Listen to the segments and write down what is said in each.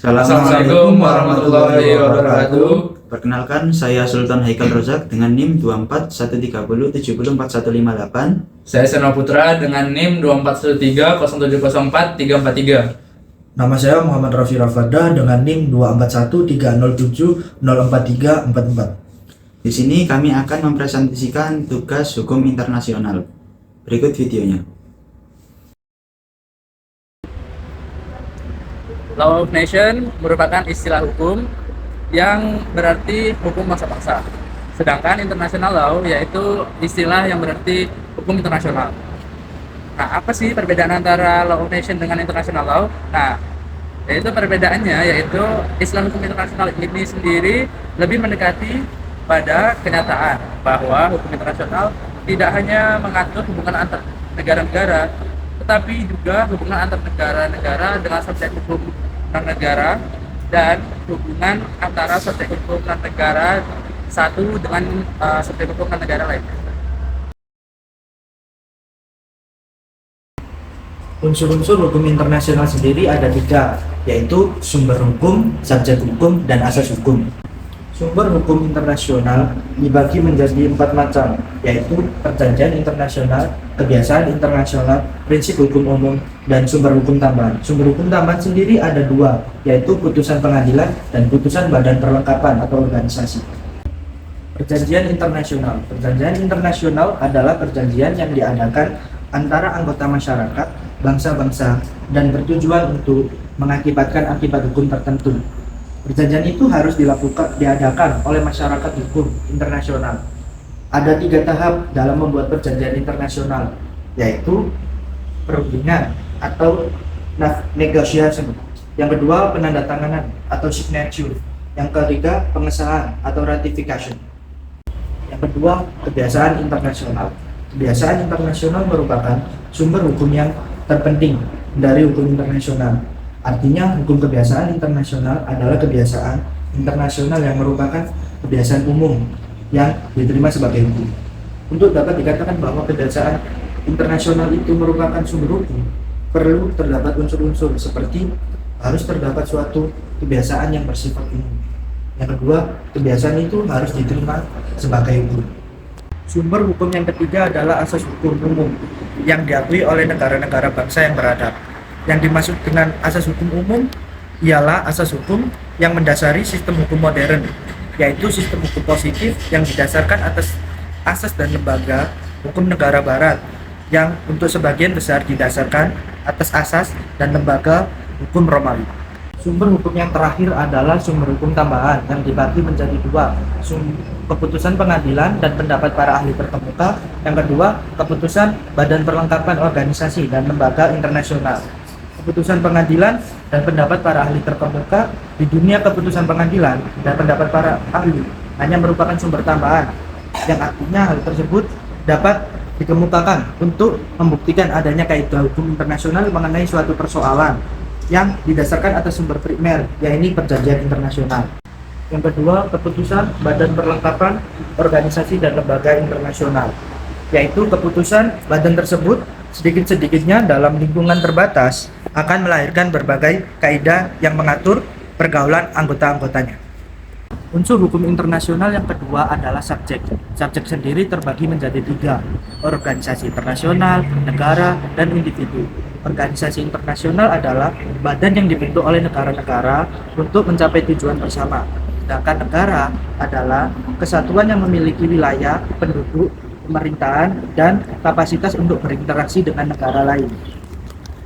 Assalamualaikum warahmatullahi wabarakatuh. Perkenalkan, saya Sultan Haikal Rozak dengan NIM 241307041158. Saya Seno Putra dengan NIM 24130704 Nama saya Muhammad Rafi Rafada dengan NIM 241307043444. Di sini kami akan mempresentasikan tugas hukum internasional. Berikut videonya. Law of Nation merupakan istilah hukum yang berarti hukum bangsa-bangsa. Sedangkan international law yaitu istilah yang berarti hukum internasional. Nah, apa sih perbedaan antara Law of Nation dengan international law? Nah, yaitu perbedaannya yaitu istilah hukum internasional ini sendiri lebih mendekati pada kenyataan bahwa hukum internasional tidak hanya mengatur hubungan antar negara-negara, tetapi juga hubungan antar negara-negara dengan subjek hukum non-negara dan hubungan antara subjek hukum non-negara satu dengan subjek hukum non-negara lainnya. Unsur-unsur hukum internasional sendiri ada tiga, yaitu sumber hukum, subjek hukum, dan asas hukum. Sumber hukum internasional dibagi menjadi 4 macam, yaitu perjanjian internasional, kebiasaan internasional, prinsip hukum umum, dan sumber hukum tambahan. Sumber hukum tambahan sendiri ada 2, yaitu putusan pengadilan dan putusan badan perlengkapan atau organisasi. Perjanjian internasional. Perjanjian internasional adalah perjanjian yang diadakan antara anggota masyarakat, bangsa-bangsa, dan bertujuan untuk mengakibatkan akibat hukum tertentu. Perjanjian itu harus diadakan oleh masyarakat hukum internasional. Ada 3 tahap dalam membuat perjanjian internasional, yaitu perundingan atau negotiation. Yang kedua, penandatanganan atau signature. Yang ketiga, pengesahan atau ratification. Yang kedua, kebiasaan internasional. Kebiasaan internasional merupakan sumber hukum yang terpenting dari hukum internasional. Artinya, hukum kebiasaan internasional adalah kebiasaan internasional yang merupakan kebiasaan umum yang diterima sebagai hukum. Untuk dapat dikatakan bahwa kebiasaan internasional itu merupakan sumber hukum, perlu terdapat unsur-unsur seperti harus terdapat suatu kebiasaan yang bersifat umum. Yang kedua, kebiasaan itu harus diterima sebagai hukum. Sumber hukum yang ketiga adalah asas hukum umum yang diakui oleh negara-negara bangsa yang beradab. Yang dimaksud dengan asas hukum umum ialah asas hukum yang mendasari sistem hukum modern, yaitu sistem hukum positif yang didasarkan atas asas dan lembaga hukum negara barat, yang untuk sebagian besar didasarkan atas asas dan lembaga hukum Romawi. Sumber hukum yang terakhir adalah sumber hukum tambahan yang dibagi menjadi 2, keputusan pengadilan dan pendapat para ahli terkemuka. Yang kedua, keputusan badan perlengkapan organisasi dan lembaga internasional. Keputusan pengadilan dan pendapat para ahli terkemuka di dunia. Keputusan pengadilan dan pendapat para ahli hanya merupakan sumber tambahan, yang artinya hal tersebut dapat dikemukakan untuk membuktikan adanya kaidah hukum internasional mengenai suatu persoalan yang didasarkan atas sumber primer, yaitu perjanjian internasional. Yang kedua, keputusan badan perlengkapan organisasi dan lembaga internasional, yaitu keputusan badan tersebut sedikit-sedikitnya dalam lingkungan terbatas akan melahirkan berbagai kaidah yang mengatur pergaulan anggota-anggotanya. Unsur hukum internasional yang kedua adalah subjek. Subjek sendiri terbagi menjadi 3, organisasi internasional, negara, dan individu. Organisasi internasional adalah badan yang dibentuk oleh negara-negara untuk mencapai tujuan bersama. Sedangkan negara adalah kesatuan yang memiliki wilayah, penduduk, pemerintahan, dan kapasitas untuk berinteraksi dengan negara lain.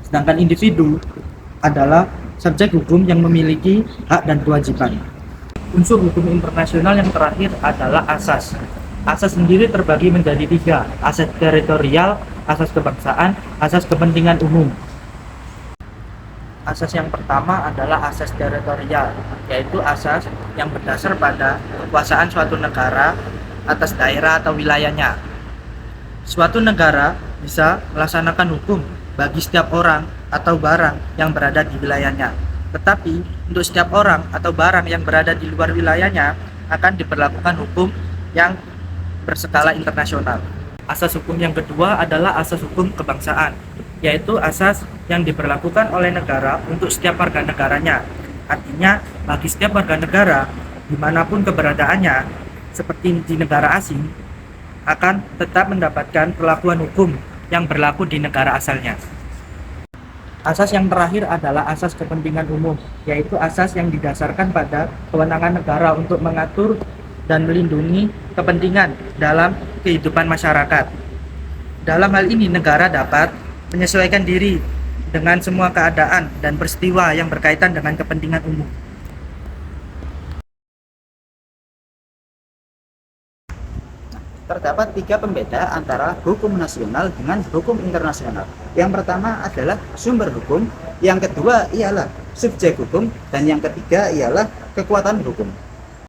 Sedangkan individu adalah subjek hukum yang memiliki hak dan kewajiban. Unsur hukum internasional yang terakhir adalah asas. Asas sendiri terbagi menjadi 3, asas teritorial, asas kebangsaan, asas kepentingan umum. Asas yang pertama adalah asas teritorial, yaitu asas yang berdasar pada kekuasaan suatu negara atas daerah atau wilayahnya. Suatu negara bisa melaksanakan hukum bagi setiap orang atau barang yang berada di wilayahnya. Tetapi untuk setiap orang atau barang yang berada di luar wilayahnya akan diberlakukan hukum yang berskala internasional. Asas hukum yang kedua adalah asas hukum kebangsaan, yaitu asas yang diberlakukan oleh negara untuk setiap warga negaranya. Artinya, bagi setiap warga negara, dimanapun keberadaannya, seperti di negara asing, akan tetap mendapatkan perlakuan hukum yang berlaku di negara asalnya. Asas yang terakhir adalah asas kepentingan umum, yaitu asas yang didasarkan pada kewenangan negara untuk mengatur dan melindungi kepentingan dalam kehidupan masyarakat. Dalam hal ini, negara dapat menyesuaikan diri dengan semua keadaan dan peristiwa yang berkaitan dengan kepentingan umum. Terdapat 3 pembeda antara hukum nasional dengan hukum internasional. Yang pertama adalah sumber hukum, yang kedua ialah subjek hukum, dan yang ketiga ialah kekuatan hukum.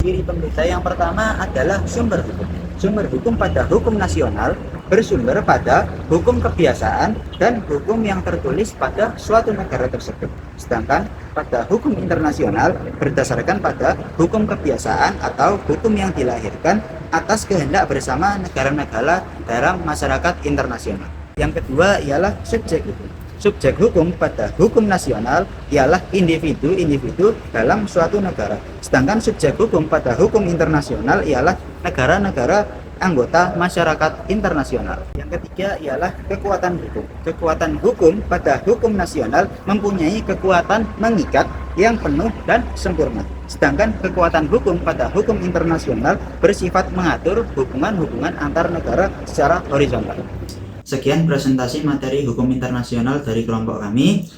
Ciri pembeda yang pertama adalah sumber hukum. Sumber hukum pada hukum nasional bersumber pada hukum kebiasaan dan hukum yang tertulis pada suatu negara tersebut. Sedangkan pada hukum internasional berdasarkan pada hukum kebiasaan atau hukum yang dilahirkan atas kehendak bersama negara-negara dalam masyarakat internasional. Yang kedua ialah subjek hukum. Subjek hukum pada hukum nasional ialah individu-individu dalam suatu negara. Sedangkan subjek hukum pada hukum internasional ialah negara-negara anggota masyarakat internasional. Yang ketiga ialah kekuatan hukum. Kekuatan hukum pada hukum nasional mempunyai kekuatan mengikat yang penuh dan sempurna. Sedangkan kekuatan hukum pada hukum internasional bersifat mengatur hubungan-hubungan antar negara secara horizontal. Sekian presentasi materi hukum internasional dari kelompok kami.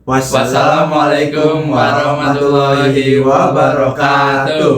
Wassalamualaikum warahmatullahi wabarakatuh.